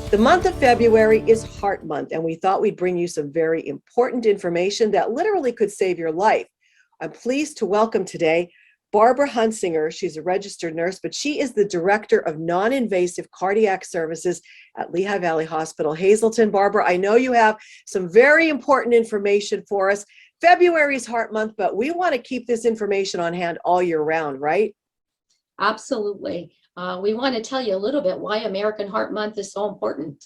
The month of February is Heart Month, and we thought we'd bring you some very important information that literally could save your life. I'm pleased to welcome today Barbara Hunsinger. She's a registered nurse, but she is the Director of Non-Invasive Cardiac Services at Lehigh Valley Hospital, Hazleton. Barbara, I know you have some very important information for us. February is Heart Month, but we want to keep this information on hand all year round, right? Absolutely. We want to tell you a little bit why American Heart Month is so important.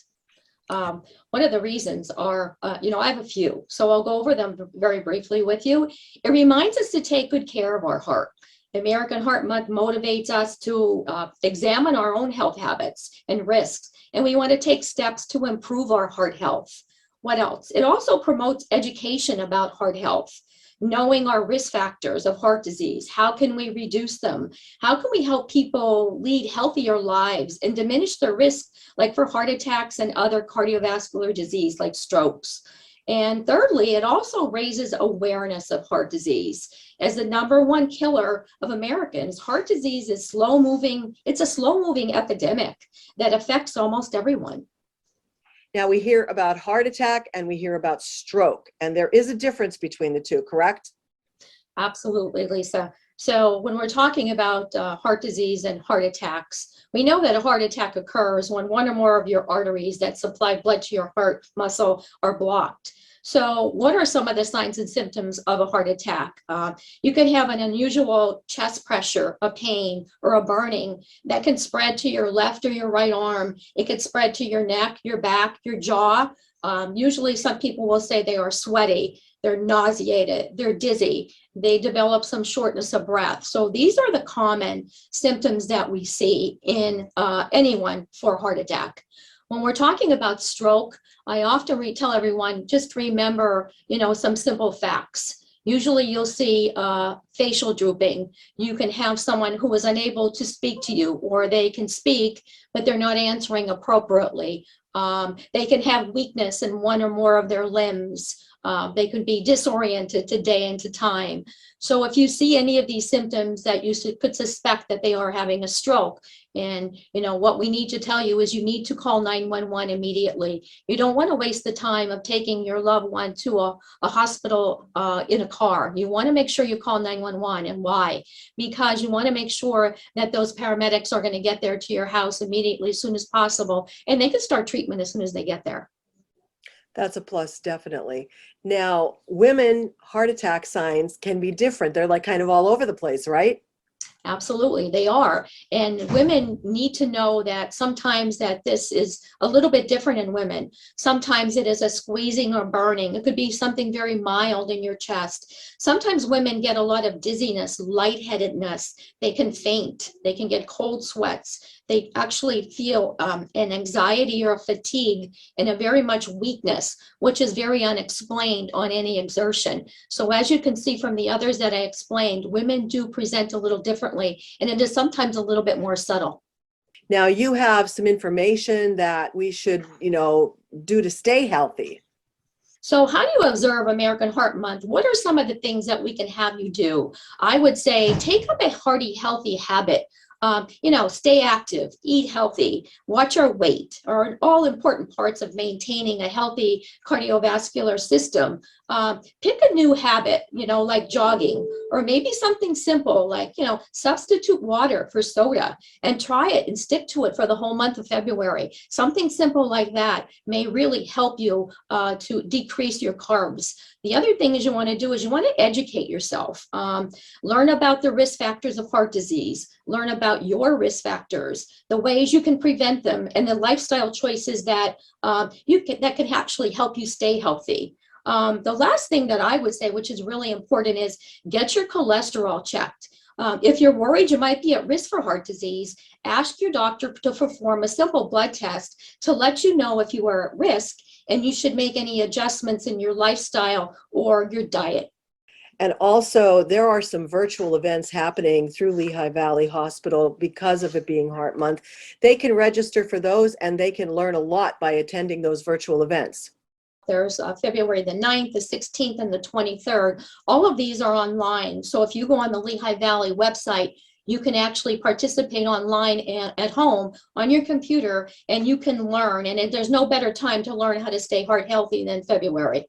One of the reasons are, I have a few, so I'll go over them very briefly with you. It reminds us to take good care of our heart. American Heart Month motivates us to examine our own health habits and risks, and we want to take steps to improve our heart health. What else? It also promotes education about heart health. Knowing our risk factors of heart disease, how can we reduce them? How can we help people lead healthier lives and diminish the risk, like for heart attacks and other cardiovascular disease like strokes? And thirdly, it also raises awareness of heart disease. As the #1 killer of Americans, heart disease is slow-moving. It's a slow-moving epidemic that affects almost everyone. Now, we hear about heart attack and we hear about stroke, and there is a difference between the two, correct? Absolutely, Lisa. So when we're talking about heart disease and heart attacks, we know that a heart attack occurs when one or more of your arteries that supply blood to your heart muscle are blocked. So what are some of the signs and symptoms of a heart attack? You can have an unusual chest pressure, a pain, or a burning that can spread to your left or your right arm. It can spread to your neck, your back, your jaw. Usually some people will say they are sweaty, they're nauseated, they're dizzy, they develop some shortness of breath. So these are the common symptoms that we see in anyone for a heart attack. When we're talking about stroke, I often tell everyone, just remember, some simple facts. Usually you'll see facial drooping. You can have someone who is unable to speak to you, or they can speak, but they're not answering appropriately. They can have weakness in one or more of their limbs. They could be disoriented to day and to time. So if you see any of these symptoms that you could suspect that they are having a stroke, and what we need to tell you is you need to call 911 immediately. You don't want to waste the time of taking your loved one to a hospital in a car. You want to make sure you call 911. And why? Because you want to make sure that those paramedics are going to get there to your house immediately as soon as possible, and they can start treatment as soon as they get there. That's a plus, definitely. Now, women heart attack signs can be different. They're like kind of all over the place, right? Absolutely, they are. And women need to know that sometimes that this is a little bit different in women. Sometimes it is a squeezing or burning. It could be something very mild in your chest. Sometimes women get a lot of dizziness, lightheadedness. They can faint. They can get cold sweats. They actually feel an anxiety or a fatigue and a very much weakness, which is very unexplained on any exertion. So as you can see from the others that I explained, women do present a little differently, and it is sometimes a little bit more subtle. Now, you have some information that we should, do to stay healthy. So how do you observe American Heart Month? What are some of the things that we can have you do? I would say take up a hearty, healthy habit. Stay active, eat healthy, watch our weight, are all important parts of maintaining a healthy cardiovascular system. Pick a new habit, like jogging, or maybe something simple like, substitute water for soda and try it and stick to it for the whole month of February. Something simple like that may really help you to decrease your carbs. The other thing is you want to educate yourself. Learn about the risk factors of heart disease. Learn about your risk factors, the ways you can prevent them, and the lifestyle choices that that can actually help you stay healthy. The last thing that I would say, which is really important, is get your cholesterol checked. If you're worried you might be at risk for heart disease, ask your doctor to perform a simple blood test to let you know if you are at risk, and you should make any adjustments in your lifestyle or your diet. And also, there are some virtual events happening through Lehigh Valley Hospital because of it being Heart Month. They can register for those, and they can learn a lot by attending those virtual events. There's February the 9th, the 16th, and the 23rd. All of these are online. So if you go on the Lehigh Valley website, you can actually participate online at home on your computer, and you can learn. And there's no better time to learn how to stay heart healthy than February.